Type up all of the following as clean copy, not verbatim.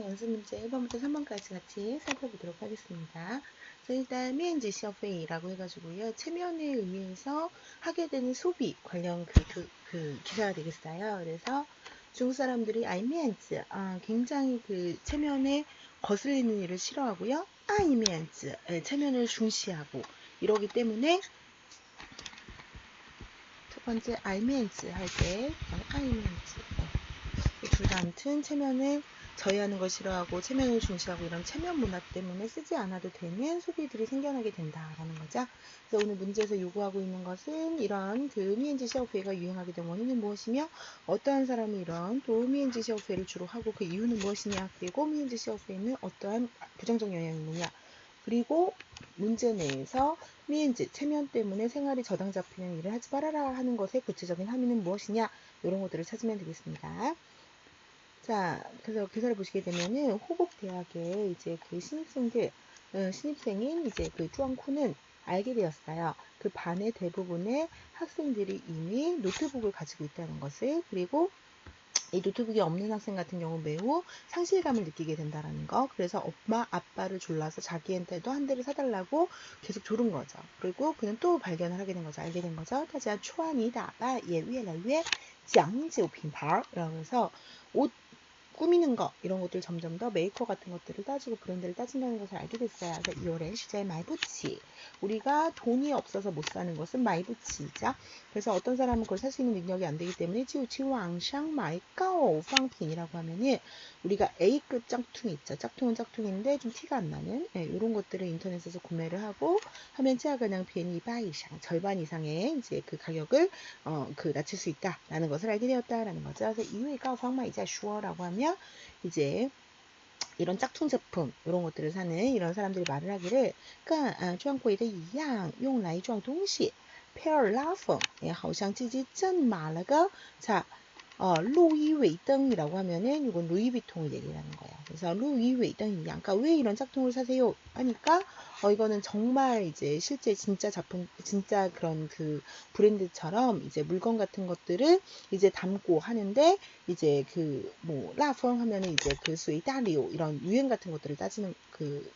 연습 문제 1번부터 3번까지 같이 살펴보도록 하겠습니다. 그래서 일단 미엔지 셔페이라고 해가지고요. 체면에 의해서 하게 되는 소비 관련 그 기사가 되겠어요. 그래서 중국 사람들이 아이미엔즈 굉장히 그 체면에 거슬리는 일을 싫어하고요. 아이미엔즈 체면을 중시하고 이러기 때문에 첫 번째 아이미엔즈 할 때 아이미엔즈 둘 다 아무튼 체면을 저해하는 걸 싫어하고 체면을 중시하고 이런 체면 문화 때문에 쓰지 않아도 되는 소비들이 생겨나게 된다라는 거죠. 그래서 오늘 문제에서 요구하고 있는 것은 이런 그 미엔지 샤오페이가 유행하게 된 원인은 무엇이며 어떠한 사람이 이런 또 미엔지 샤오페이를 주로 하고 그 이유는 무엇이냐 그리고 미엔지 샤오페이는 어떠한 부정적 영향이 있느냐 그리고 문제 내에서 미엔지 체면 때문에 생활이 저당 잡히는 일을 하지 말아라 하는 것의 구체적인 함의는 무엇이냐 이런 것들을 찾으면 되겠습니다. 자, 그래서 교사를 보시게 되면은 호국 대학의 이제 그 신입생인 이제 그 쭈앙쿠는 알게 되었어요. 그 반의 대부분의 학생들이 이미 노트북을 가지고 있다는 것을 그리고 이 노트북이 없는 학생 같은 경우 매우 상실감을 느끼게 된다는 거. 그래서 엄마 아빠를 졸라서 자기한테도 한 대를 사달라고 계속 조른 거죠. 그리고 그는 또 발견을 하게 된 거죠. 알게 된 거죠. 大家穿衣打扮也越来越讲究品牌라고 해서 옷 꾸미는 거 이런 것들 점점 더 메이커 같은 것들을 따지고 브랜드를 따진다는 것을 알게 됐어요. 그래서 이월엔 시제 마이부치 우리가 돈이 없어서 못 사는 것은 마이부치이자 그래서 어떤 사람은 그걸 살 수 있는 능력이 안 되기 때문에 지우치왕상 마이까오 팡핀이라고 하면은 우리가 A급 짝퉁이 있죠. 짝퉁은 짝퉁인데 좀 티가 안 나는 이런 것들을 인터넷에서 구매를 하고 하면 그냥 비엔이 바 이상 절반 이상의 이제 그 가격을 그 낮출 수 있다라는 것을 알게 되었다라는 거죠. 그래서 이외가 황마이자 슈어라고 하면 이제 이런 짝퉁 제품 이런 것들을 사는 이런 사람들이 말을 하기를 跟专柜的一样用来装东西。譬如拉风好像自己真买了个자 루이웨이등이라고 하면은 이건 루이비통을 얘기하는 거예요. 그래서 루이웨이등이양. 그러니까 왜 이런 짝퉁을 사세요? 하니까 이거는 정말 이제 실제 진짜 작품, 진짜 그런 그 브랜드처럼 이제 물건 같은 것들을 이제 담고 하는데 이제 그 뭐 라펑 하면은 이제 그 스웨이다리오 이런 유행 같은 것들을 따지는 그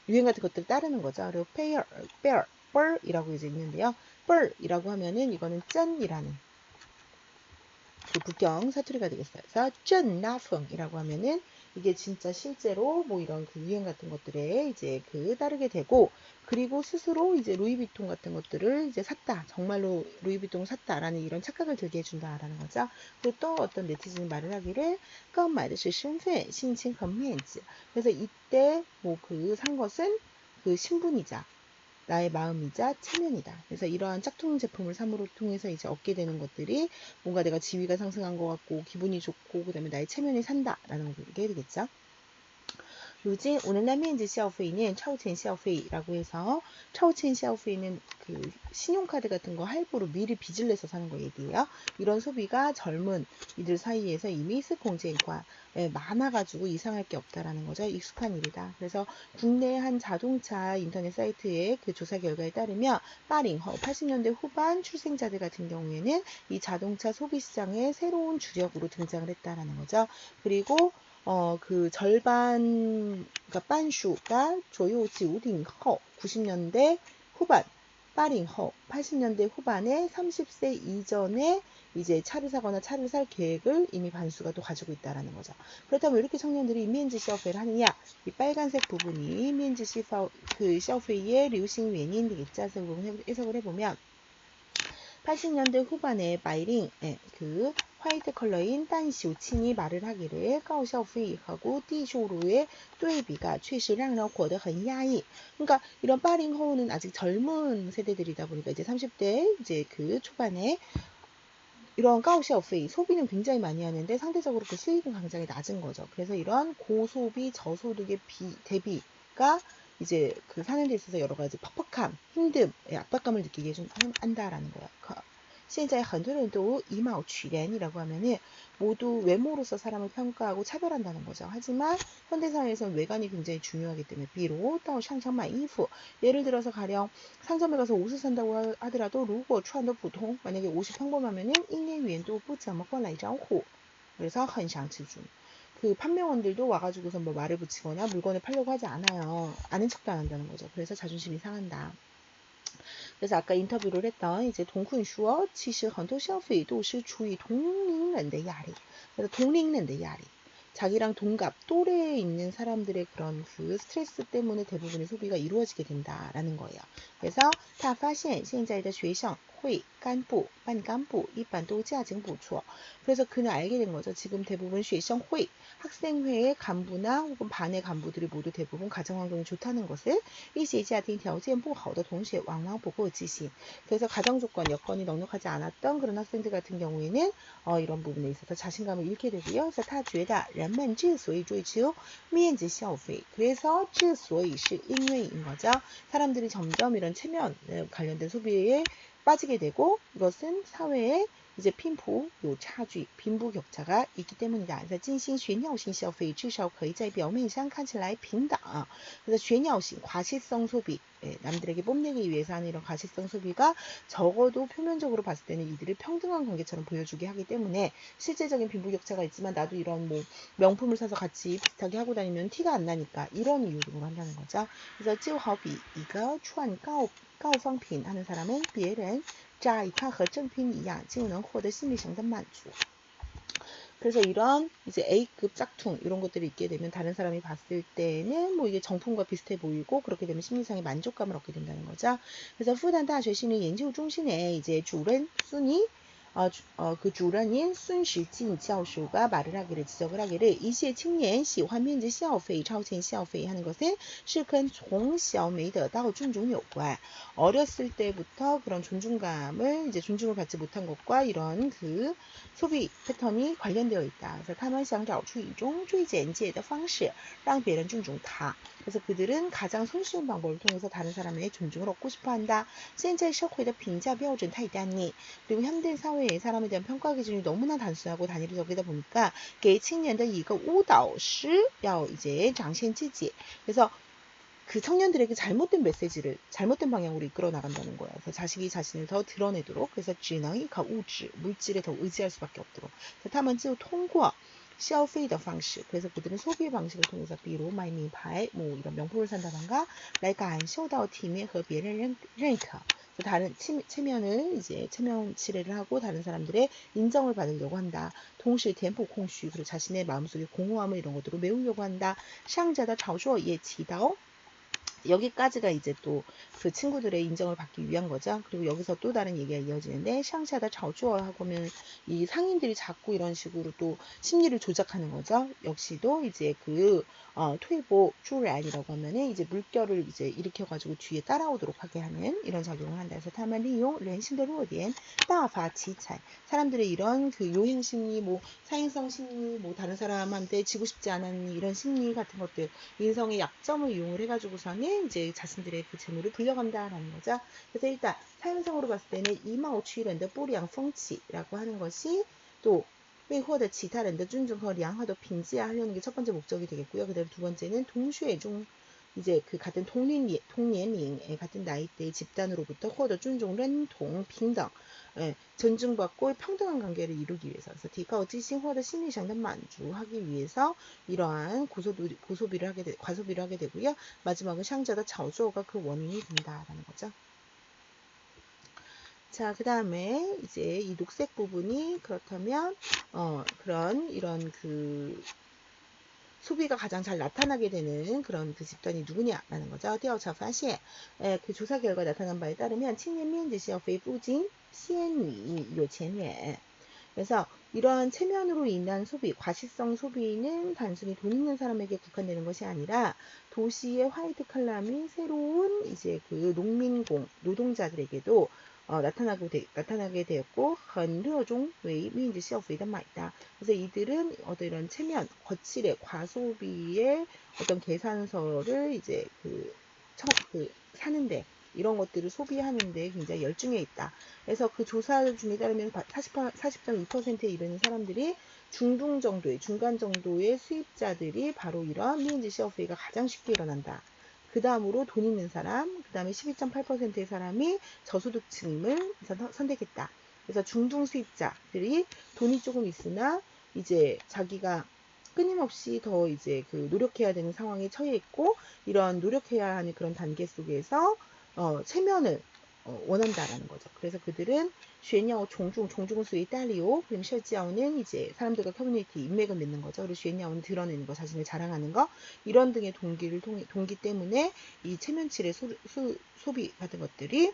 유행 같은 것들을 따르는 거죠. 그리고 뻘이라고 이제 있는데요. 뻘이라고 하면은 이거는 짠이라는 그 불경 사투리가 되겠어요. 그래서 쩐나펑이라고 하면은 이게 진짜 실제로 뭐 이런 그 유행 같은 것들에 이제 그 따르게 되고 그리고 스스로 이제 루이비통 같은 것들을 이제 샀다. 정말로 루이비통을 샀다라는 이런 착각을 들게 해준다라는 거죠. 그리고 또 어떤 네티즌이 말을 하기를 购买的是身份,心情和面子. 그래서 이때 뭐 그 산 것은 그 신분이자 나의 마음이자 체면이다. 그래서 이러한 짝퉁 제품을 삼으로 통해서 이제 얻게 되는 것들이 뭔가 내가 지위가 상승한 것 같고 기분이 좋고 그다음에 나의 체면이 산다라는 게 되겠죠. 요즘 오늘날 미엔지 샤오페이는 차오첸 샤오페이라고 해서 차오첸 샤오페이는 그 신용카드 같은 거 할부로 미리 빚을 내서 사는 거 얘기예요. 이런 소비가 젊은 이들 사이에서 이미 스공제과 많아가지고 이상할 게 없다라는 거죠. 익숙한 일이다. 그래서 국내 한 자동차 인터넷 사이트의 그 조사 결과에 따르면 빠링허 80년대 후반 출생자들 같은 경우에는 이 자동차 소비 시장의 새로운 주력으로 등장을 했다라는 거죠. 그리고 그 절반, 그러니까 반슈가 조요지 우딩허 90년대 후반, 빠링허 80년대 후반에 30세 이전에 이제 차를 사거나 차를 살 계획을 이미 반수가 또 가지고 있다라는 거죠. 그렇다면 왜 이렇게 청년들이 미엔지 샤오페이를 하느냐? 이 빨간색 부분이 미엔지 그 샤오페이의 류싱 웬인 되겠죠. 해석을 해보면 80년대 후반에 바이링 그 화이트 컬러인 딴시우친이 말을 하기를 가오샤오페이하고 띠쇼루의 뚜에비가 确实让人活得很压抑. 그러니까 이런 빠링허우는 아직 젊은 세대들이다 보니까 이제 30대 이제 그 초반에 이런 가오샤오페이 소비는 굉장히 많이 하는데 상대적으로 그 수익은 굉장히 낮은 거죠. 그래서 이런 고소비 저소득의 대비가 이제 그 사는 데 있어서 여러 가지 퍽퍽함, 힘듦, 압박감을 느끼게 한다라는 거예요. 现在很多人都以貌取人이라고 하면은 모두 외모로서 사람을 평가하고 차별한다는 거죠. 하지만 현대사회에서는 외관이 굉장히 중요하기 때문에 비록 到商场买衣服 예를 들어서 가령 상점에 가서 옷을 산다고 하더라도 如果穿得普通 만약에 옷이 평범하면은 1年元都不怎么过来招呼 그래서 很想吃중. 그 판매원들도 와가지고서 뭐 말을 붙이거나 물건을 팔려고 하지 않아요. 아는 척도 안 한다는 거죠. 그래서 자존심이 상한다. 그래서 아까 인터뷰를 했던 이제 동쿤 슈어 其实很多消费都是出于同龄人的压力. 그래서 동齡人的压力. 자기랑 동갑, 또래에 있는 사람들의 그런 그 스트레스 때문에 대부분의 소비가 이루어지게 된다라는 거예요. 그래서 他发现现在的学生会干部, 반간부, 一般都家境不错. 그래서 그는 알게 된 거죠. 지금 대부분 学生会, 학생회의 간부나 혹은 반의 간부들이 모두 대부분 가정환경이 좋다는 것을 一些家庭条件不好的同学往往不够自信. 그래서 가정 조건, 여건이 넉넉하지 않았던 그런 학생들 같은 경우에는 이런 부분에 있어서 자신감을 잃게 되고요. 그래서 他觉得人们之所以追求面子消费, 그래서 之所以是因为인 거죠. 사람들이 점점 이런 체면 관련된 소비에 빠지게 되고 이것은 사회에 이제 빈부 요 차距, 빈부 격차가 있기 때문이다. 그래서 进行炫耀性消费至少可以在表面上看起来平等. 그래서 炫耀性, 과시성 소비, 남들에게 뽐내기 위해서 하는 이런 과시성 소비가 적어도 표면적으로 봤을 때는 이들을 평등한 관계처럼 보여주게 하기 때문에 실제적인 빈부 격차가 있지만 나도 이런 뭐 명품을 사서 같이 비슷하게 하고 다니면 티가 안 나니까 이런 이유로 한다는 거죠. 그래서 就好比一个穿高仿品 하는 사람은 别人扎一块和正品一样就能获得心理上的满足. 그래서 이런 이제 A급 짝퉁 이런 것들이 있게 되면 다른 사람이 봤을 때는 뭐 이게 정품과 비슷해 보이고 그렇게 되면 심리상의 만족감을 얻게 된다는 거죠. 그래서复旦大学 心理研究中心의 이제 주任순위 그 주任인 순시진教授가 말을 하기를 지적을 하기를 一些青年喜欢面子消费, 超前消费 하는 것은 是跟从小没得到尊重有关. 어렸을 때부터 그런 존중감을 이제 존중을 받지 못한 것과 이런 그 소비 패턴이 관련되어 있다. 그래서 他们想找出一种最简洁的方式让别人尊重他. 그래서 그들은 가장 손쉬운 방법을 통해서 다른 사람의 존중을 얻고 싶어 한다. 现在社会的评价标准太单一. 그리고 현대 사회의 사람에 대한 평가 기준이 너무나 단순하고 단일적이다 보니까 给青年的一个误导是要 이제 展现自己. 그래서 그 청년들에게 잘못된 메시지를 잘못된 방향으로 이끌어 나간다는 거예요. 그래서 자식이 자신을 더 드러내도록, 그래서 只能依靠物质, 물질에 더 의지할 수밖에 없도록. 그래서 他们就通过消费的方式, 그래서 그들은 소비의 방식을 통해서 比如买名牌, 뭐 이런 명품을 산다던가 来感受到体面和别人认可. 다른 체면을 이제 체면 치레를 하고 다른 사람들의 인정을 받으려고 한다. 동시 템포 공슈, 그리고 자신의 마음속에 공허함을 이런 것들로 메우려고 한다. 상자다 자오주어 예 지다오. 여기까지가 이제 또 그 친구들의 인정을 받기 위한 거죠. 그리고 여기서 또 다른 얘기가 이어지는데 샹샤다 자오주어 하고는 이 상인들이 자꾸 이런 식으로 또 심리를 조작하는 거죠. 역시도 이제 그 퇴보 주란이라고 하면은 이제 물결을 이제 일으켜가지고 뒤에 따라오도록 하게 하는 이런 작용을 한다. 그래서 他们利用人性的弱点大发其财. 사람들의 이런 그 요행 심리, 뭐 사행성 심리, 뭐 다른 사람한테 지고 싶지 않은 이런 심리 같은 것들, 인성의 약점을 이용을 해가지고서는 이제 자신들의 그 재물을 불려간다라는 거죠. 그래서 일단 사행성으로 봤을 때는 이마오 취런의 뿌리양 성치라고 하는 것이 또 为获得其他人的尊重和良好的评价 하려는 게 첫 번째 목적이 되겠고요. 그다음 두 번째는 동시에종 이제 그 같은 동년龄의 같은 나이대의 집단으로부터 获得 尊重, 认同, 平等, 존중받고 평등한 관계를 이루기 위해서, 그래서 提高自信, 获得 심리상의 만족하기 위해서 이러한 과소비를 하게 되고요. 마지막은 샹자다 자오주어가 그 원인이 된다라는 거죠. 자, 그 다음에 이제 이 녹색 부분이 그렇다면 그런 이런 그 소비가 가장 잘 나타나게 되는 그런 그 집단이 누구냐라는 거죠. 调查发现, 그 조사 결과 나타난 바에 따르면 青年面子消费不仅限于有钱人. 그래서 이러한 체면으로 인한 소비, 과시성 소비는 단순히 돈 있는 사람에게 국한되는 것이 아니라 도시의 화이트 칼라민 새로운 이제 그 농민공 노동자들에게도 나타나게 되었고, 很热衷为面子消费的买다. 그래서 이들은 어떤 이런 체면, 거칠의 과소비의 어떤 계산서를 이제 사는데, 이런 것들을 소비하는데 굉장히 열중해 있다. 그래서 그 조사 중에 따르면 40.2%에 이르는 사람들이 중간 정도의 수입자들이 바로 이런 미인지消费가 가장 쉽게 일어난다. 그 다음으로 돈 있는 사람, 그 다음에 12.8%의 사람이 저소득층을 선택했다. 그래서 중등 수입자들이 돈이 조금 있으나 이제 자기가 끊임없이 더 이제 그 노력해야 되는 상황에 처해 있고 이런 노력해야 하는 그런 단계 속에서 체면을 원한다라는 거죠. 그래서 그들은 쉐냐오 종중은 수의 딸리오 그리고 셔지아오는 이제 사람들과 커뮤니티 인맥을 맺는 거죠. 그리고 쉐냐오는 드러내는 거, 자신을 자랑하는 거 이런 등의 동기 때문에 이 체면칠의 소비 같은 것들이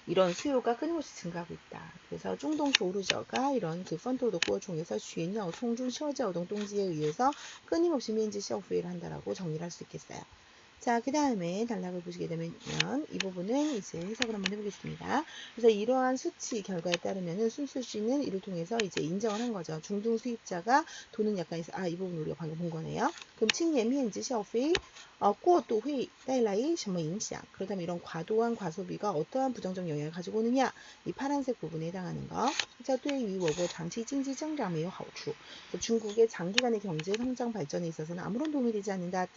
이런 수요가 끊임없이 증가하고 있다. 그래서 중동 조르저가 이런 그 펀도도 꾸어중에서 쉐냐오 총중 셔자오동 동지에 의해서 끊임없이 면지 셔프를 한다라고 정리를 할 수 있겠어요. 자, 그 다음에 단락을 보시게 되면 이 부분은 이제 해석을 한번 해보겠습니다. 그래서 이러한 수치 결과에 따르면은 순수시는 이를 통해서 이제 인정을 한 거죠. 중등 수입자가 돈은 약간 있어. 이 부분 우리가 방금 본 거네요. 그럼 칭예미엔지 샤오페이 꾸어또 회의带来 什么影响? 그렇다면 이런 과도한 과소비가 어떠한 부정적 영향을 가지고 오느냐? 이 파란색 부분에 해당하는 거. 자, 对于我国长期经济增长没有好处. 중국의 장기간의 경제 성장 발전에 있어서는 아무런 도움이 되지 않는다.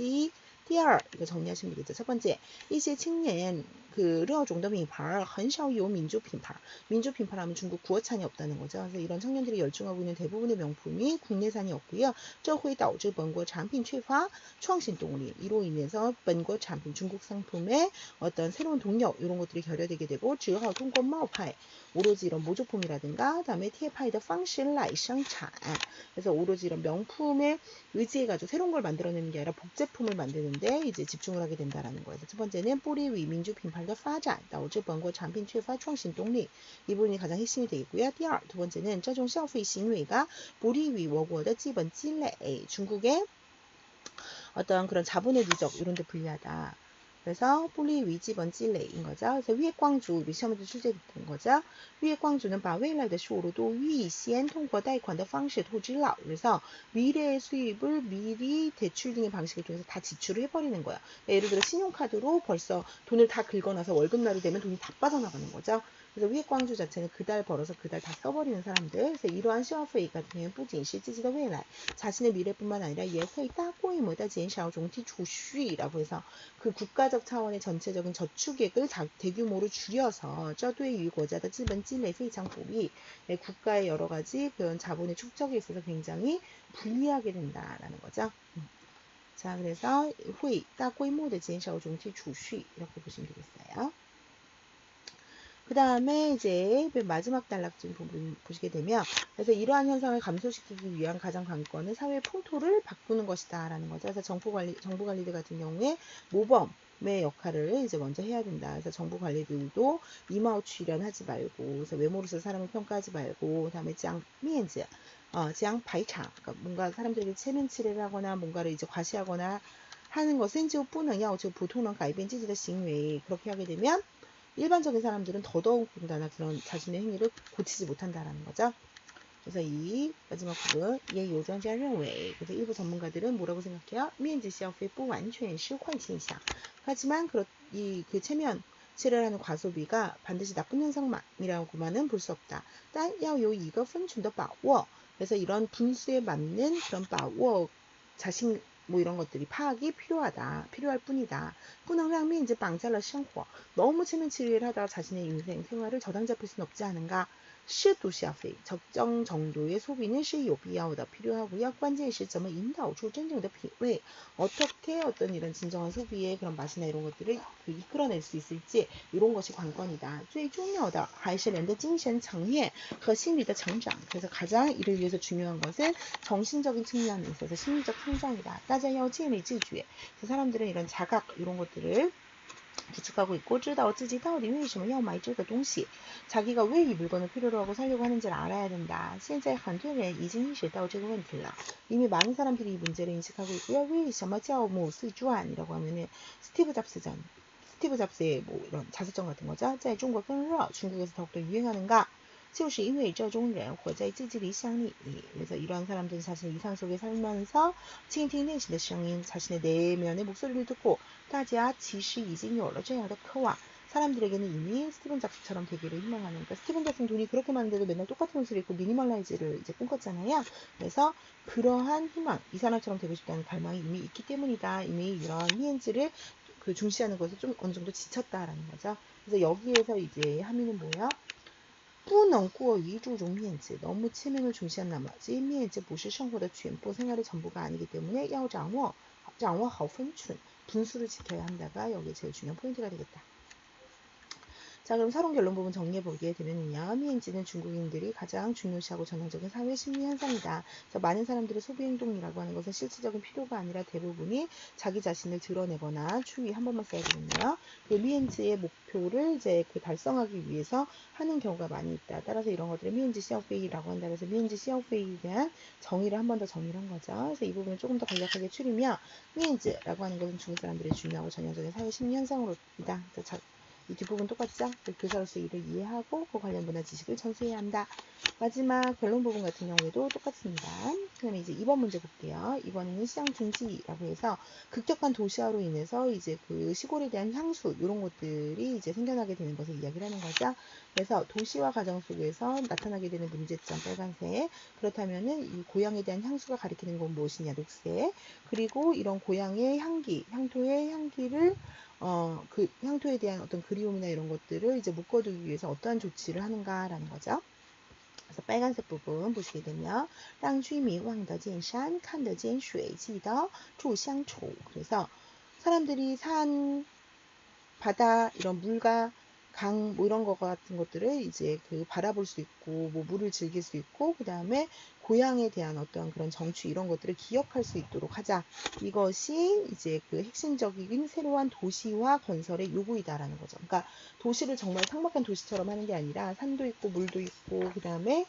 第二 이거 정리하시면 되겠죠. 첫 번째, 一些青年그热种的品牌很少有民族品牌. 민족品牌하면 중국 구어찬이 없다는 거죠. 그래서 이런 청년들이 열중하고 있는 대부분의 명품이 국내산이 없고요. 这会导致本国产品缺乏创新动力. 이로 인해서本国产品 중국 상품의 어떤 새로운 동력 이런 것들이 결여되게 되고 只好通过冒牌 오로지 이런 모조품이라든가 다음에 贴牌的方式来生产. 그래서 오로지 이런 명품에 의지해가지고 새로운 걸 만들어내는 게 아니라 복제품을 만드는데 이제 집중을 하게 된다라는 거예요. 첫 번째는 不利于民族品牌的发展导致本国产品缺乏创新动力. 이 부분이 가장 핵심이 되겠고요. 第二, 두 번째는 这种消费行为가不利于我国的基本积累. 중국의 어떤 그런 자본의 누적 이런 데 불리하다. 그래서 뿌리 위지번 찔레인 거죠. 그래서 위액광주 우리 시험에도 출제됐던 거죠. 위액광주는 把未来的收入都预先通过贷款的方式透支了. 그래서 미래의 수입을 미리 대출 등의 방식을 통해서 다 지출을 해버리는 거예요. 예를 들어 신용카드로 벌써 돈을 다 긁어놔서 월급날이 되면 돈이 다 빠져나가는 거죠. 그래서 위액광주 자체는 그달 벌어서 그달 다 써버리는 사람들. 그래서 이러한消费 같은 경우는 不仅是自己的未来 자신의 미래뿐만 아니라 也会大规模的减少总体储蓄라고 해서 그 국가적 차원의 전체적인 저축액을 대규모로 줄여서 这对于国家的资本积累非常不利. 국가의 여러 가지 그런 자본의 축적에 있어서 굉장히 불리하게 된다라는 거죠. 자, 그래서 会大规模的减少总体储蓄 이렇게 보시면 되겠어요. 그 다음에 이제 마지막 단락쯤 부분 보시게 되면 그래서 이러한 현상을 감소시키기 위한 가장 관건은 사회 풍토를 바꾸는 것이다 라는 거죠. 그래서 정부 관리들 같은 경우에 모범의 역할을 이제 먼저 해야 된다. 그래서 정부 관리들도 이마오 출연하지 말고 그래서 외모로서 사람을 평가하지 말고 그다음에 짱 미엔즈 짱 바이창 그러니까 뭔가 사람들에게 체면치레를 하거나 뭔가를 이제 과시하거나 하는 것은 就不能要求普通人改变自己的行为 그렇게 하게 되면 일반적인 사람들은 더더욱더나 그런 자신의 행위를 고치지 못한다라는 거죠. 그래서 이 마지막 부분 예 요정자认为 그래서 일부 전문가들은 뭐라고 생각해요? 面子消费不完全是坏现象. 하지만 그 체면치레를 하는 과소비가 반드시 나쁜 현상이라고만은 볼 수 없다. 但要有一个分寸的把握. 그래서 이런 분수에 맞는 그런 把握 자신 뭐 이런 것들이 파악이 필요할 뿐이다. 不能让面子绑架了生活. 너무 체면치레를 하다가 자신의 인생, 생활을 저당 잡힐 수는 없지 않은가. 适度消费 적정 정도의 소비는 是有必要的 필요하고요. 关键是怎么引导出真正的品味 어떻게 어떤 이런 진정한 소비의 그런 맛이나 이런 것들을 이끌어낼 수 있을지 이런 것이 관건이다. 最重要的还是人的精神层面和心理的成长 그래서 가장 이를 위해서 중요한 것은 정신적인 측면에 있어서 심리적 성장이다. 大家要建立自觉 사람들은 이런 자각 이런 것들을 구축하고 있고 知道自己到底为什么要买这个东西 자기가 왜 이 물건을 필요로 하고 사려고 하는지를 알아야 된다. 现在很多人已经意识到这个问题了 이미 많은 사람들이 이 문제를 인식하고 있고요. 为什么叫뭐 스위주안이라고 하면은 스티브 잡스의 뭐 이런 자서전 같은 거죠. 在中国更热 중국에서 더욱더 유행하는가 就是因为这种人活在自己理想里 그래서 이러한 사람들은 자신의 이상 속에 살면서倾听内心的声音 자신의 내면의 목소리를 듣고 大家其实已经有了这样的渴望 사람들에게는 이미 스티븐 잡스처럼 되기를 희망하는 그러니까 스티븐 잡스는 돈이 그렇게 많은데도 맨날 똑같은 옷을 입고 미니멀라이즈를 이제 꿈꿨잖아요. 그래서 그러한 희망, 이 사람처럼 되고 싶다는 갈망이 이미 있기 때문이다. 이미 이런 미엔즈를 중시하는 것을 좀 어느 정도 지쳤다라는 거죠. 그래서 여기에서 이제 함의는 뭐예요? 不能过于注重面子 너무 치명을 중시한 나머지 面子不是生活的全部 생활의 전부가 아니기 때문에 要掌握好分寸 분수를 지켜야 한다가 여기 제일 중요한 포인트가 되겠다. 자, 그럼 서론 결론 부분 정리해보게 되면요. 미엔지는 중국인들이 가장 중요시하고 전형적인 사회 심리 현상이다. 그래서 많은 사람들의 소비 행동이라고 하는 것은 실질적인 필요가 아니라 대부분이 자기 자신을 드러내거나 추위 한 번만 써야 되겠네요. 그 미엔지의 목표를 이제 그 달성하기 위해서 하는 경우가 많이 있다. 따라서 이런 것들을 미엔지 시어페이라고 한다. 그래서 미엔지 시어페이에 대한 정의를 한 번 더 정의를 한 거죠. 그래서 이 부분을 조금 더 간략하게 추리면 미엔지라고 하는 것은 중국 사람들의 중요하고 전형적인 사회 심리 현상으로이다. 이 뒷부분 똑같죠? 교사로서 이를 이해하고 그 관련 문화 지식을 전수해야 한다. 마지막 결론 부분 같은 경우에도 똑같습니다. 그 다음에 이제 2번 문제 볼게요. 이번에는 시장 중지라고 해서 급격한 도시화로 인해서 이제 그 시골에 대한 향수 이런 것들이 이제 생겨나게 되는 것을 이야기를 하는 거죠. 그래서 도시화 과정 속에서 나타나게 되는 문제점 빨간색. 그렇다면은 이 고향에 대한 향수가 가리키는 건 무엇이냐 녹색. 그리고 이런 고향의 향기, 향토의 향기를 그 향토에 대한 어떤 그리움이나 이런 것들을 이제 묶어두기 위해서 어떠한 조치를 하는가라는 거죠. 그래서 빨간색 부분 보시게 되면 让居民望得见山看得见水记得住乡处 그래서 사람들이 산, 바다 이런 물과 강 뭐 이런 거 같은 것들을 이제 그 바라볼 수 있고 뭐 물을 즐길 수 있고 그 다음에 고향에 대한 어떤 그런 정취 이런 것들을 기억할 수 있도록 하자. 이것이 이제 그 핵심적인 새로운 도시화 건설의 요구이다라는 거죠. 그러니까 도시를 정말 삭막한 도시처럼 하는 게 아니라 산도 있고 물도 있고 그 다음에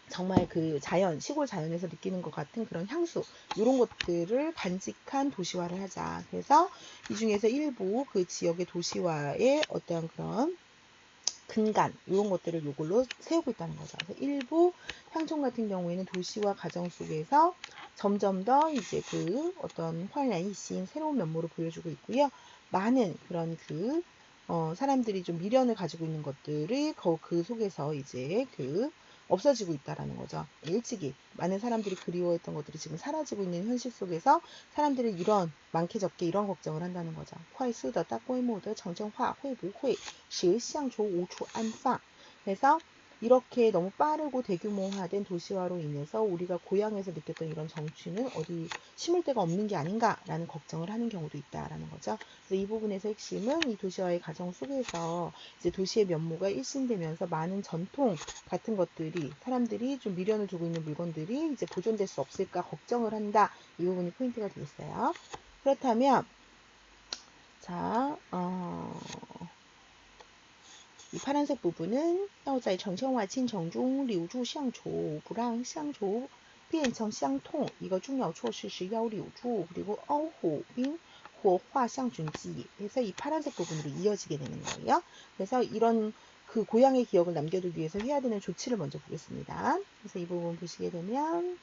정말 그 자연, 시골 자연에서 느끼는 것 같은 그런 향수, 이런 것들을 간직한 도시화를 하자. 그래서 이 중에서 일부 그 지역의 도시화의 어떤 그런 근간, 이런 것들을 요걸로 세우고 있다는 거죠. 그래서 일부 향촌 같은 경우에는 도시화 과정 속에서 점점 더 이제 그 어떤焕然一新, 새로운 면모를 보여주고 있고요. 많은 그런 그, 사람들이 좀 미련을 가지고 있는 것들이 그 속에서 이제 그 없어지고 있다라는 거죠. 일찍이 많은 사람들이 그리워했던 것들이 지금 사라지고 있는 현실 속에서 사람들이 이런 많게 적게 이런 걱정을 한다는 거죠. 快速的大规模的城镇化会不会使乡愁无处安放 그래서 이렇게 너무 빠르고 대규모화된 도시화로 인해서 우리가 고향에서 느꼈던 이런 정취는 어디 심을 데가 없는 게 아닌가라는 걱정을 하는 경우도 있다라는 거죠. 그래서 이 부분에서 핵심은 이 도시화의 과정 속에서 이제 도시의 면모가 일신되면서 많은 전통 같은 것들이 사람들이 좀 미련을 두고 있는 물건들이 이제 보존될 수 없을까 걱정을 한다. 이 부분이 포인트가 되겠어요. 그렇다면 자, 이 파란색 부분은 要在城乡化进程中留住乡愁不让乡愁变成乡痛 이거 重要措施是要留住 그리고 保护并活化乡村记忆 그래서 이 파란색 부분으로 이어지게 되는 거예요. 그래서 이런 그 고향의 기억을 남겨두기 위해서 해야 되는 조치를 먼저 보겠습니다. 그래서 이 부분 보시게 되면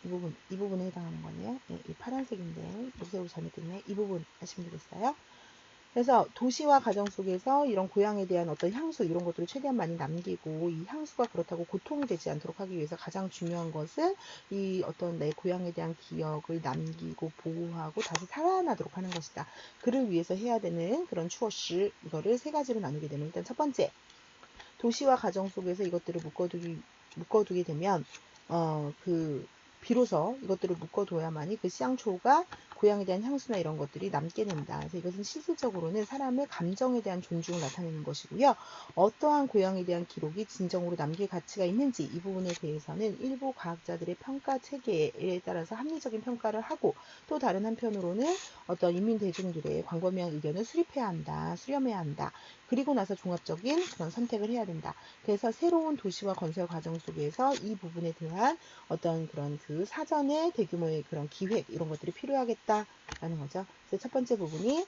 이 부분에 해당하는 거네요. 네, 이 파란색인데 녹색으로 잘못됐네. 이 부분 아시면 되겠어요. 그래서 도시화 과정 속에서 이런 고향에 대한 어떤 향수 이런 것들을 최대한 많이 남기고 이 향수가 그렇다고 고통이 되지 않도록 하기 위해서 가장 중요한 것은 이 어떤 내 고향에 대한 기억을 남기고 보호하고 다시 살아나도록 하는 것이다. 그를 위해서 해야 되는 그런 추어시 이거를 세 가지로 나누게 되면 일단 첫 번째 도시화 과정 속에서 이것들을 묶어두게 되면 비로소 이것들을 묶어둬야만이 그 쌍초가 고향에 대한 향수나 이런 것들이 남게 된다. 그래서 이것은 실질적으로는 사람의 감정에 대한 존중을 나타내는 것이고요. 어떠한 고향에 대한 기록이 진정으로 남길 가치가 있는지 이 부분에 대해서는 일부 과학자들의 평가 체계에 따라서 합리적인 평가를 하고 또 다른 한편으로는 어떤 인민 대중들의 광범위한 의견을 수렴해야 한다. 그리고 나서 종합적인 그런 선택을 해야 된다. 그래서 새로운 도시화 건설 과정 속에서 이 부분에 대한 어떤 그런 그 사전의 대규모의 그런 기획 이런 것들이 필요하겠다라는 거죠. 그래서 첫 번째 부분이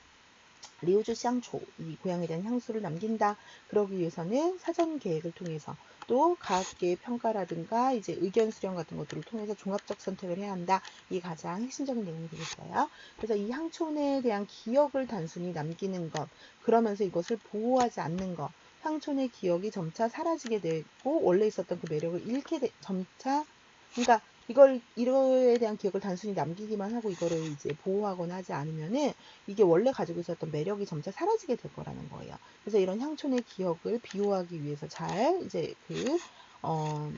리우주 쌍초 이 고향에 대한 향수를 남긴다. 그러기 위해서는 사전 계획을 통해서 또 과학계의 평가라든가 이제 의견 수렴 같은 것들을 통해서 종합적 선택을 해야 한다. 이게 가장 핵심적인 내용이 되겠어요. 그래서 이 향촌에 대한 기억을 단순히 남기는 것 그러면서 이것을 보호하지 않는 것 향촌의 기억이 점차 사라지게 되고 원래 있었던 그 매력을 잃게 점차 그러니까 이거에 대한 기억을 단순히 남기기만 하고 이거를 이제 보호하거나 하지 않으면은 이게 원래 가지고 있었던 매력이 점차 사라지게 될 거라는 거예요. 그래서 이런 향촌의 기억을 비호하기 위해서 잘 이제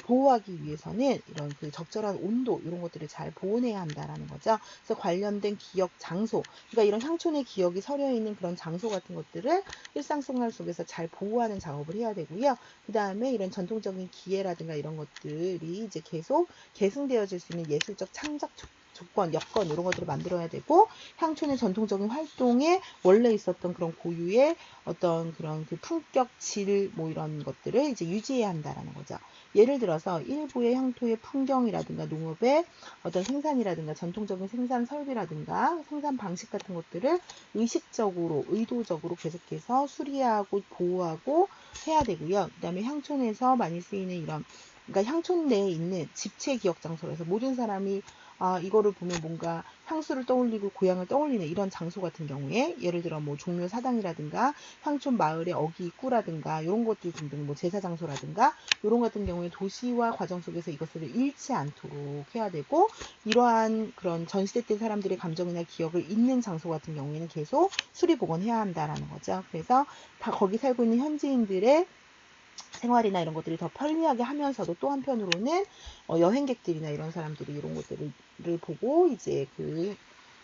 보호하기 위해서는 이런 그 적절한 온도 이런 것들을 잘 보존해야 한다라는 거죠. 그래서 관련된 기억 장소, 그러니까 이런 향촌의 기억이 서려 있는 그런 장소 같은 것들을 일상생활 속에서 잘 보호하는 작업을 해야 되고요. 그 다음에 이런 전통적인 기회라든가 이런 것들이 이제 계속 계승되어질 수 있는 예술적 창작 조건, 여건 이런 것들을 만들어야 되고 향촌의 전통적인 활동에 원래 있었던 그런 고유의 어떤 그런 그 품격, 질 뭐 이런 것들을 이제 유지해야 한다라는 거죠. 예를 들어서 일부의 향토의 풍경이라든가 농업의 어떤 생산이라든가 전통적인 생산 설비라든가 생산 방식 같은 것들을 의식적으로 의도적으로 계속해서 수리하고 보호하고 해야 되고요. 그 다음에 향촌에서 많이 쓰이는 이런 그러니까 향촌 내에 있는 집체 기억 장소라서 모든 사람이 이거를 보면 뭔가 향수를 떠올리고 고향을 떠올리는 이런 장소 같은 경우에 예를 들어 뭐 종묘 사당이라든가 향촌 마을의 어기 입구라든가 이런 것들 등등 뭐 제사 장소라든가 이런 같은 경우에 도시와 과정 속에서 이것을 잃지 않도록 해야 되고 이러한 그런 전시대 때 사람들의 감정이나 기억을 잊는 장소 같은 경우에는 계속 수리 복원해야 한다라는 거죠. 그래서 다 거기 살고 있는 현지인들의 생활이나 이런 것들이 더 편리하게 하면서도 또 한편으로는 여행객들이나 이런 사람들이 이런 것들을 보고 이제 그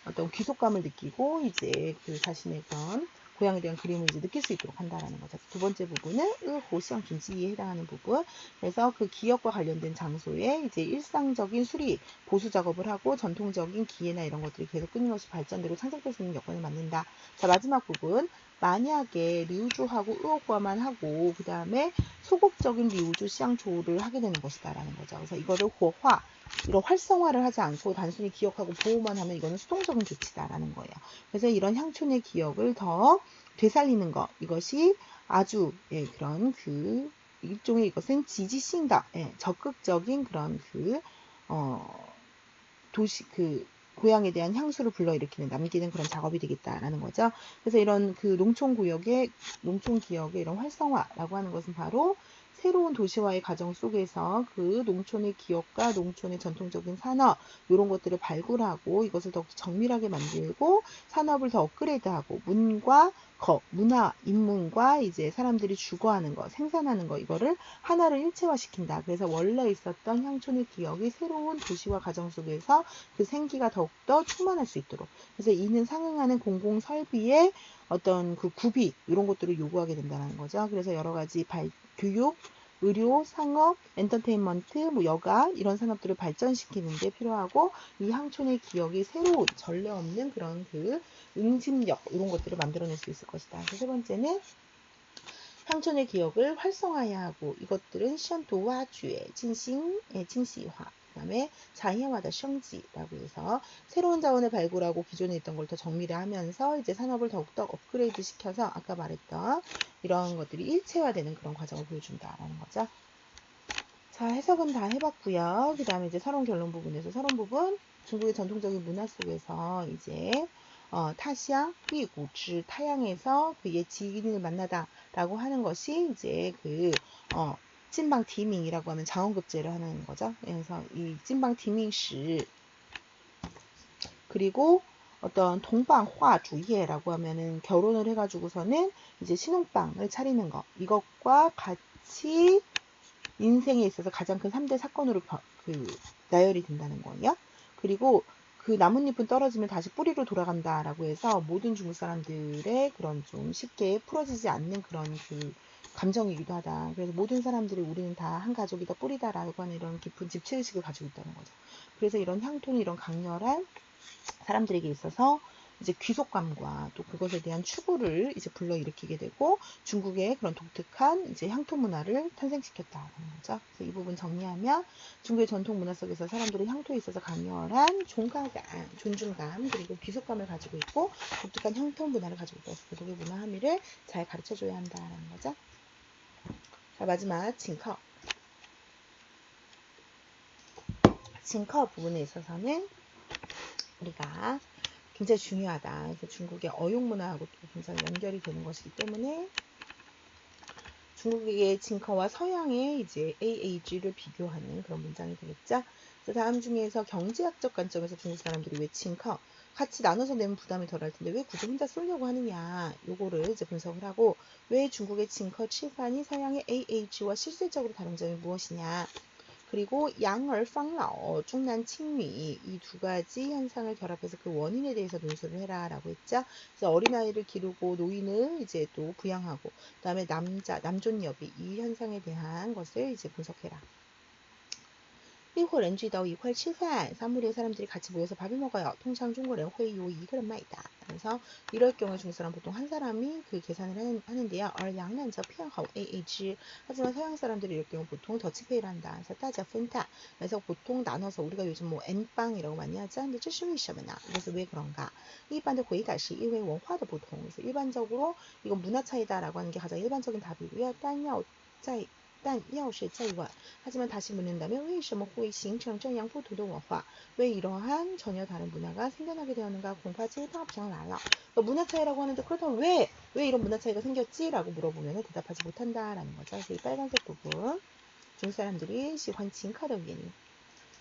어떤 귀속감을 느끼고 이제 그 자신의 그런 고향에 대한 그림을 이제 느낄 수 있도록 한다라는 거죠. 두 번째 부분은 고시장 준지에 해당하는 부분. 그래서 그 기억과 관련된 장소에 이제 일상적인 수리, 보수 작업을 하고 전통적인 기회나 이런 것들이 계속 끊임없이 발전되고 창작될 수 있는 여건을 만든다. 자, 마지막 부분. 만약에 리우주하고 의혹과만 하고 그 다음에 소극적인 리우주 시향초를 하게 되는 것이다 라는 거죠. 그래서 이거를 호화, 이런 활성화를 하지 않고 단순히 기억하고 보호만 하면 이거는 수동적인 조치다라는 거예요. 그래서 이런 향촌의 기억을 더 되살리는 것, 이것이 아주 그런 그 일종의 이것은 지지싱다, 적극적인 그런 도시 고향에 대한 향수를 불러일으키는 남기는 그런 작업이 되겠다라는 거죠. 그래서 이런 그 농촌 기억의 이런 활성화라고 하는 것은 바로 새로운 도시화의 과정 속에서 그 농촌의 기억과 농촌의 전통적인 산업 이런 것들을 발굴하고 이것을 더욱 정밀하게 만들고 산업을 더 업그레이드하고 문화, 인문과 이제 사람들이 주거하는 것, 생산하는 것 이거를 하나를 일체화시킨다. 그래서 원래 있었던 향촌의 기억이 새로운 도시화 과정 속에서 그 생기가 더욱더 충만할 수 있도록. 그래서 이는 상응하는 공공 설비의 어떤 그 구비 이런 것들을 요구하게 된다는 거죠. 그래서 여러 가지 교육, 의료, 상업, 엔터테인먼트, 뭐 여가 이런 산업들을 발전시키는 데 필요하고 이 향촌의 기억이 새로운 전례 없는 그런 그 응집력 이런 것들을 만들어낼 수 있을 것이다. 세 번째는 향촌의 기억을 활성화해야 하고 이것들은 시연도와 주의 진시화 그 다음에 자연화다 성지라고 해서 새로운 자원을 발굴하고 기존에 있던 걸 더 정밀화하면서 이제 산업을 더욱더 업그레이드 시켜서 아까 말했던 이런 것들이 일체화되는 그런 과정을 보여준다라는 거죠. 자, 해석은 다 해봤고요. 그 다음에 이제 서론 결론 부분에서 서론 부분 중국의 전통적인 문화 속에서 이제 타시양, 위구지 타양에서 그의 지인을 만나다라고 하는 것이 이제 찐방 디밍이라고 하면 장원급제를 하는 거죠. 그래서 이 찐방 디밍시 그리고 어떤 동방화 주예라고 하면은 결혼을 해가지고서는 이제 신혼방을 차리는 거 이것과 같이 인생에 있어서 가장 큰 3대 사건으로 나열이 된다는 거예요. 그리고 그 나뭇잎은 떨어지면 다시 뿌리로 돌아간다라고 해서 모든 중국 사람들의 그런 좀 쉽게 풀어지지 않는 그런 그 감정이기도 하다. 그래서 모든 사람들이 우리는 다 한 가족이다 뿌리다라고 하는 이런 깊은 집체의식을 가지고 있다는 거죠. 그래서 이런 향토는 이런 강렬한 사람들에게 있어서 이제 귀속감과 또 그것에 대한 추구를 이제 불러일으키게 되고 중국의 그런 독특한 이제 향토 문화를 탄생시켰다는 거죠. 그래서 이 부분 정리하면 중국의 전통 문화 속에서 사람들이 향토에 있어서 강렬한 존감, 존중감 그리고 귀속감을 가지고 있고 독특한 향토 문화를 가지고 있고 그독의 문화 함의를 잘 가르쳐줘야 한다는 거죠. 자 마지막 징커 부분에 있어서는 우리가 굉장히 중요하다. 그래서 중국의 어용 문화하고 굉장히 연결이 되는 것이기 때문에 중국의 징커와 서양의 이제 AAG를 비교하는 그런 문장이 되겠죠. 그래서 다음 중에서 경제학적 관점에서 중국 사람들이 왜 징커 같이 나눠서 내면 부담이 덜할 텐데 왜 굳이 혼자 쏠려고 하느냐 요거를 이제 분석을 하고 왜 중국의 징커 칠판이 서양의 AAG와 실질적으로 다른 점이 무엇이냐 그리고 양얼 팡라오 중난 칭미 이 두 가지 현상을 결합해서 그 원인에 대해서 논술을 해라라고 했죠. 그래서 어린아이를 기르고 노인을 이제 또 부양하고 그다음에 남존여비 이 현상에 대한 것을 이제 분석해라. 一伙人聚到一块吃饭 사무리의 사람들이 같이 모여서 밥을 먹어요. 통상 중국人会有一个人买单. 그래서 이럴 경우에 중국 사람 보통 한 사람이 그 계산을 하는데요. 而洋人则偏好 AA制. 하지만 서양 사람들이 이럴 경우 보통 더치페이를 한다. 그래서 大家分担. 그래서 보통 나눠서 우리가 요즘 뭐 N빵이라고 많이 하죠. 근데 这是为什么呢? 이것은 왜 그런가? 一般的回答是因为文化的不同. 그래서 일반적으로 이건 문화 차이다라고 하는 게 가장 일반적인 답이고요. 但要是在问 하지만 다시 묻는다면 为什么会形成这样不同的文化? 왜 이러한 전혀 다른 문화가 생겨나게 되었는가? 공파지 답장来了. 문화 차이라고 하는데 그렇다면 왜 이런 문화 차이가 생겼지? 라고 물어보면 대답하지 못한다라는 거죠. 그래서 이 빨간색 부분 중국 사람들이 喜欢请客的原因.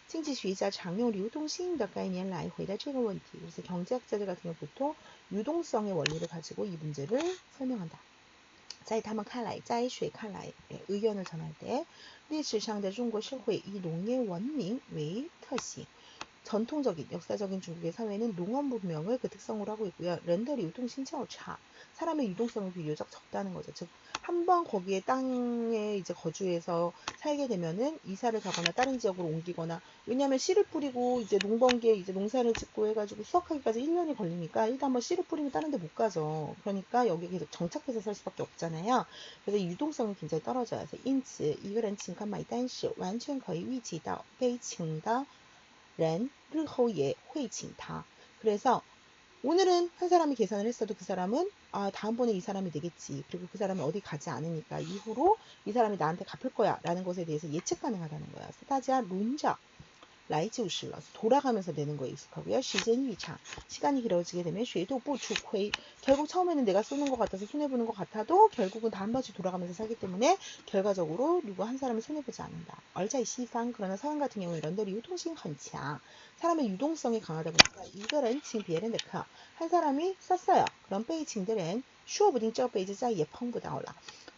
经济学家常用流动性的概念来回答这个问题. 그래서 경제학자들 같은 경우 보통 유동성의 원리를 가지고 이 문제를 설명한다. 在他们看来，在谁看来， 의견을 전할 때， 历史上的中国社会以农业文明为特性。 전통적인 역사적인 중국의 사회는 농업 문명을 그 특성으로 하고 있고요. 랜더 유동性较差. 사람의 유동성이 비교적 적다는 거죠. 즉, 한번 거기에 땅에 이제 거주해서 살게 되면은 이사를 가거나 다른 지역으로 옮기거나 왜냐하면 씨를 뿌리고 이제 농번기에 이제 농사를 짓고 해가지고 수확하기까지 1년이 걸리니까 일단 뭐 씨를 뿌리면 다른 데 못 가죠. 그러니까 여기 계속 정착해서 살 수밖에 없잖아요. 그래서 유동성이 굉장히 떨어져요. 그래서 因此一个人请客买单时完全可以预计到被请的人日后也会请他. 그래서 오늘은 한 사람이 계산을 했어도 그 사람은 다음번에 이 사람이 되겠지. 그리고 그 사람이 어디 가지 않으니까 이후로 이 사람이 나한테 갚을 거야 라는 것에 대해서 예측 가능하다는 거야. 大家轮着来就是了. 돌아가면서 내는 거에 익숙하고요. 时间一长 시간이 길어지게 되면 谁都不吃亏. 결국 처음에는 내가 쏘는 것 같아서 손해보는 것 같아도 결국은 다 한 번씩 돌아가면서 사기 때문에 결과적으로 누구 한 사람이 손해보지 않는다. 얼자이 시방 그러나 서양 같은 경우에 런더리 유동性很强. 사람의 유동성이 강하다 보니까 이거는 칭别人的课. 한 사람이 썼어요. 그럼 被请的人说不定这辈子再也碰不到了.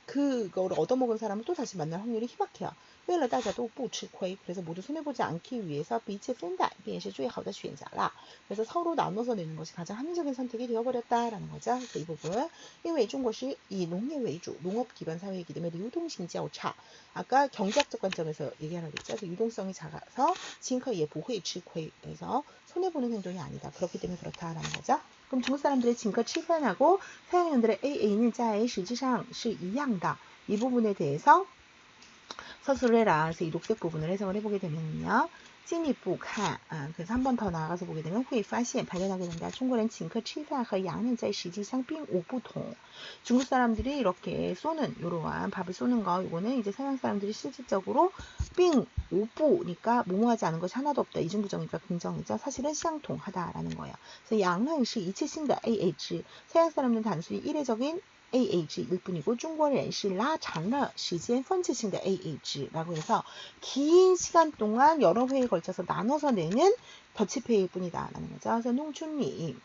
그거를 얻어먹은 사람은 또 다시 만날 확률이 희박해요. 为了大家都不吃亏 그래서 모두 손해보지 않기 위해서 彼此分担便是最好的选择啦. 그래서 서로 나눠서 내는 것이 가장 합리적인 선택이 되어버렸다라는 거죠. 그래서 이 부분 因为中国是以农业为主 농업 기반 사회이기 때문에 유동性较差. 아까 경제학적 관점에서 얘기하라고 했죠. 그래서 유동성이 작아서 请客也不会吃亏 그래서 손해보는 행동이 아니다. 그렇기 때문에 그렇다라는 거죠. 그럼 중국 사람들의 请客吃饭하고 서양인들의 AA는 在实质上是一样的. 이 부분에 대해서 서술을 해라. 그래서 이 녹색 부분을 해석을 해보게 되면요. 进一步看, 그래서 한 번 더 나아가서 보게 되면 会发现 발견하게 된다. 중국은 请客吃饭和洋人在实际上并无不同. 중국 사람들이 이렇게 쏘는 이러한 밥을 쏘는 거 이거는 이제 서양 사람들이 실질적으로 并无不니까 뭐뭐하지 않은 것이 하나도 없다. 이중부정이니까 긍정이죠. 사실은 相同하다라는 거예요. 그래서 양은是一次性的 AA制. 서양 사람들은 단순히 일회적인 AA制일 뿐이고 중국은是拉长了时间分次性的 AA制라고 해서 긴 시간 동안 여러 회에 걸쳐서 나눠서 내는 더치페이일 뿐이다 라는 거죠. 그래서 농촌리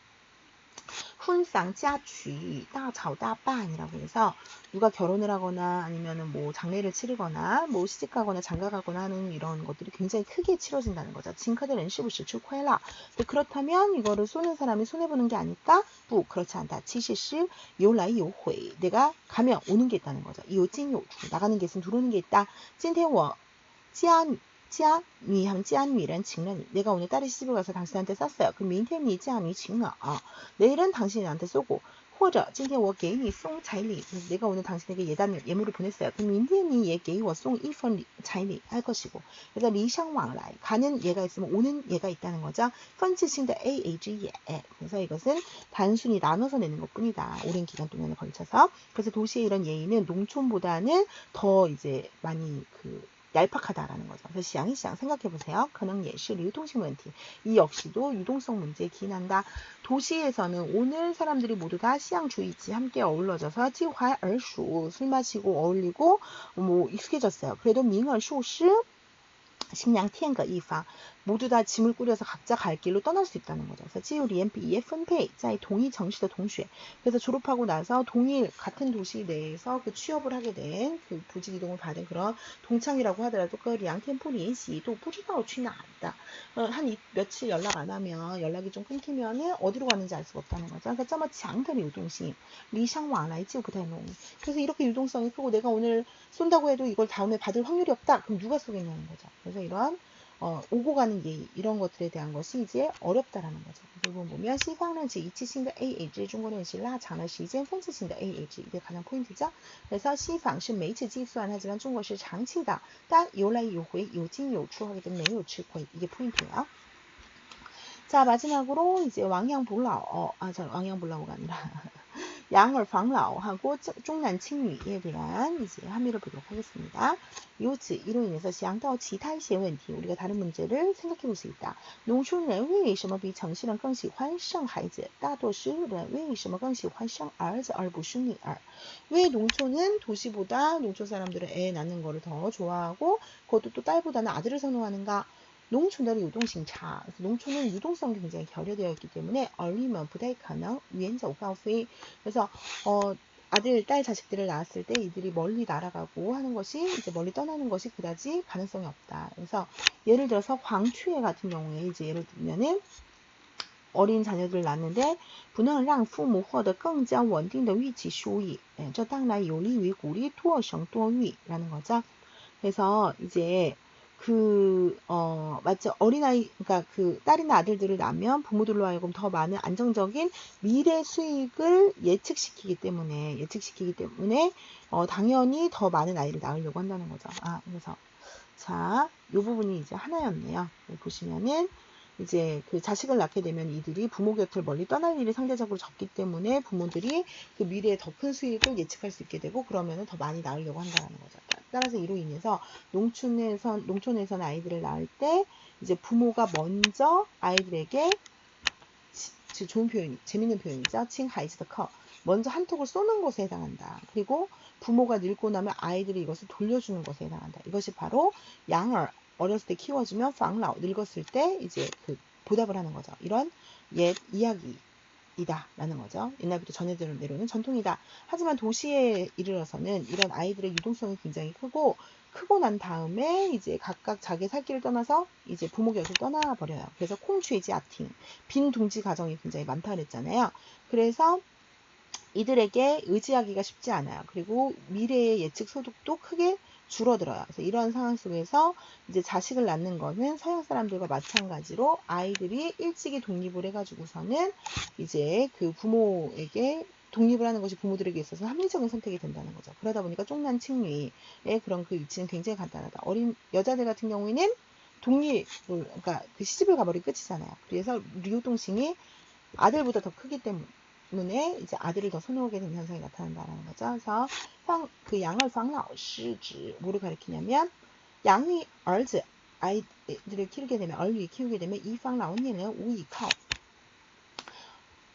훈상 자취 다吵大办이라고 해서 누가 결혼을 하거나 아니면은 뭐 장례를 치르거나 뭐 시집가거나 장가가거나 하는 이런 것들이 굉장히 크게 치러진다는 거죠. 请客的人是不是吃亏了? 그렇다면 이거를 쏘는 사람이 손해보는 게 아닐까? 不, 그렇지 않다. 其实是有来有回. 내가 가면 오는 게 있다는 거죠. 有进有出. 나가는 게 있으면 들어오는 게 있다. 今天我家女하면 家女人请了你. 내가 오늘 딸이 시집을 가서 당신한테 쐈어요. 그럼 明天你家女请了. 내일은 당신이 나한테 쏘고. 或者今天我给你送彩礼. 내가 오늘 당신에게 예물을 보냈어요. 그럼 明天你也给我送一份彩礼 할 것이고. 그래서 礼尚往来. 가는 얘가 있으면 오는 얘가 있다는 거죠. 分次性的 AA制也. 그래서 이것은 단순히 나눠서 내는 것뿐이다. 오랜 기간 동안에 걸쳐서. 그래서 도시의 이런 예의는 농촌보다는 더 이제 많이 얄팍하다라는 거죠. 그래서 시향이 시향 생각해보세요. 그는 예시 유동성 문제. 이 역시도 유동성 문제에 기인한다. 도시에서는 오늘 사람들이 모두 다 시향주의지 함께 어울러져서 지활얼수 술 마시고 어울리고 뭐 익숙해졌어요. 그래도 밍얼수시 식량 티엔거 이방 모두 다 짐을 꾸려서 각자 갈 길로 떠날 수 있다는 거죠. 그래서 지우리엔비의分配在 동일 정시의 동시에 그래서 졸업하고 나서 동일 같은 도시 내에서 그 취업을 하게 된 그 부직 이동을 받은 그런 동창이라고 하더라도 그 양템포 리엔시도不知道去哪里的 한 며칠 연락 안 하면 연락이 좀 끊기면은 어디로 가는지 알 수가 없다는 거죠. 그러니까 这么强的流动性 리샹往来 就不太容易 그래서 이렇게 유동성이 크고 내가 오늘 쏜다고 해도 이걸 다음에 받을 확률이 없다. 그럼 누가 쏘겠냐는 거죠. 그래서 이러한 오고 가는 예의 이런 것들에 대한 것이 이제 어렵다라는 거죠. 그리고 보면 시방은 이치性的 AA制 중국은 라장의 시간 분치性的 AA制 이게 가장 포인트죠. 그래서 시방은 매일计算 하지만 중국은 장期的但有来有回有进有出하기 때문에 没有吃亏 이게 포인트예요. 자 마지막으로 이제 왕양불라오 왕양불라오가 아니라 양얼방라오하고 중난칭유에 대한 이제 함의를 보도록 하겠습니다. 요지 이로 인해서 想到其他一些问题 우리가 다른 문제를 생각해 볼 수 있다. 农村人为什么比城市人更喜欢生孩子大多数人为什么更喜欢生儿子而不是女儿 왜 농촌은 도시보다 농촌 사람들은 애 낳는 거를 더 좋아하고 그것도 또 딸보다는 아들을 선호하는가? 농촌의 유동성 차. 농촌은 유동성이 굉장히 결여되어 있기 때문에 얼리면 부다이 가능 위엔저 가오페이. 그래서 아들, 딸 자식들을 낳았을 때 이들이 멀리 날아가고 하는 것이 이제 멀리 떠나는 것이 그다지 가능성이 없다. 그래서 예를 들어서 광추에 같은 경우에 이제 예를 들면은 어린 자녀들을 낳는데 不能让父母获得更加稳定的育期收益. 这当然有利于鼓励多生多育라는 거죠. 그래서 이제 맞죠. 어린아이, 그러니까 그 딸이나 아들들을 낳으면 부모들로 하여금 더 많은 안정적인 미래 수익을 예측시키기 때문에, 당연히 더 많은 아이를 낳으려고 한다는 거죠. 그래서, 자, 요 부분이 이제 하나였네요. 보시면은, 이제 그 자식을 낳게 되면 이들이 부모 곁을 멀리 떠날 일이 상대적으로 적기 때문에 부모들이 그 미래에 더 큰 수익을 예측할 수 있게 되고 그러면은 더 많이 낳으려고 한다는 거죠. 따라서 이로 인해서 농촌에서는 아이들을 낳을 때 이제 부모가 먼저 아이들에게 좋은 표현이 재밌는 표현이죠. 칭하이즈더 커 먼저 한턱을 쏘는 것에 해당한다. 그리고 부모가 늙고 나면 아이들이 이것을 돌려주는 것에 해당한다. 이것이 바로 양을 어렸을 때 키워주면 방라오 늙었을 때 이제 그 보답을 하는 거죠. 이런 옛 이야기이다 라는 거죠. 옛날부터 전해들은 내려오는 전통이다. 하지만 도시에 이르러서는 이런 아이들의 유동성이 굉장히 크고 난 다음에 이제 각각 자기 살 길을 떠나서 이제 부모 곁을 떠나버려요. 그래서 콩쥐지 아팅 빈 둥지 가정이 굉장히 많다 그랬잖아요. 그래서 이들에게 의지하기가 쉽지 않아요. 그리고 미래의 예측 소득도 크게 줄어들어요. 그래서 이런 상황 속에서 이제 자식을 낳는 거는 서양 사람들과 마찬가지로 아이들이 일찍이 독립을 해가지고서는 이제 그 부모에게 독립을 하는 것이 부모들에게 있어서 합리적인 선택이 된다는 거죠. 그러다 보니까 쫑난칭류의 그런 그 위치는 굉장히 간단하다. 어린 여자들 같은 경우에는 그러니까 그 시집을 가버리면 끝이잖아요. 그래서 류동싱이 아들보다 더 크기 때문에 이제 아들을 더 선호하게 되는 현상이 나타난다는 거죠. 그래서 그 양을 방라오시 뭐를 가리키냐면 양의兒子 아이들을 키우게 되면 얼리 키우게 되면 이방 라오니는 우이카오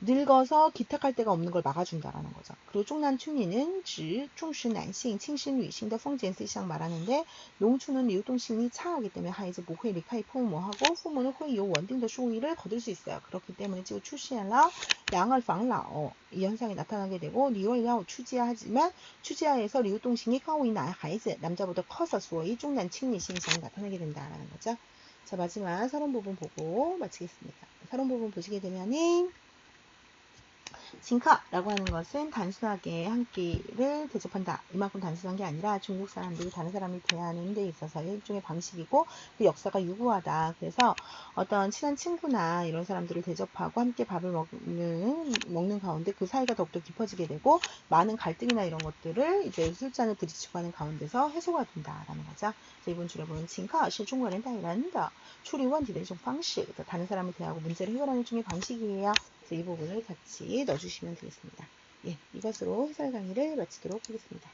늙어서 기탁할 데가 없는 걸 막아준다라는 거죠. 그리고 중난충리는 중시男性, 칭신女性의封建 思想 말하는데 농촌은 유동성이 차하기 때문에 하이즈 모회 리카이 부모하고 부모는 회의 원딩의 수익을 거둘 수 있어요. 그렇기 때문에 지금 출시하라 양을 방라오 이 현상이 나타나게 되고 리월야오 추지하지만 추지하에서 리우동성이 가오이 나의 하이즈 남자보다 커서 수어이 중난칭리 현상이 나타나게 된다라는 거죠. 자 마지막 서론 부분 보고 마치겠습니다. 서론 부분 보시게 되면은 징카라고 하는 것은 단순하게 한 끼를 대접한다. 이만큼 단순한 게 아니라 중국 사람들이 다른 사람이 대하는 데 있어서의 일종의 방식이고 그 역사가 유구하다. 그래서 어떤 친한 친구나 이런 사람들을 대접하고 함께 밥을 먹는 가운데 그 사이가 더욱더 깊어지게 되고 많은 갈등이나 이런 것들을 이제 술잔을 부딪히고 하는 가운데서 해소가 된다라는 거죠. 이번 줄에 보면 징카是中国人待人的处理问题的一种方式. 다른 사람을 대하고 문제를 해결하는 중의 방식이에요. 이 부분을 같이 넣어주시면 되겠습니다. 예, 이것으로 해설 강의를 마치도록 하겠습니다.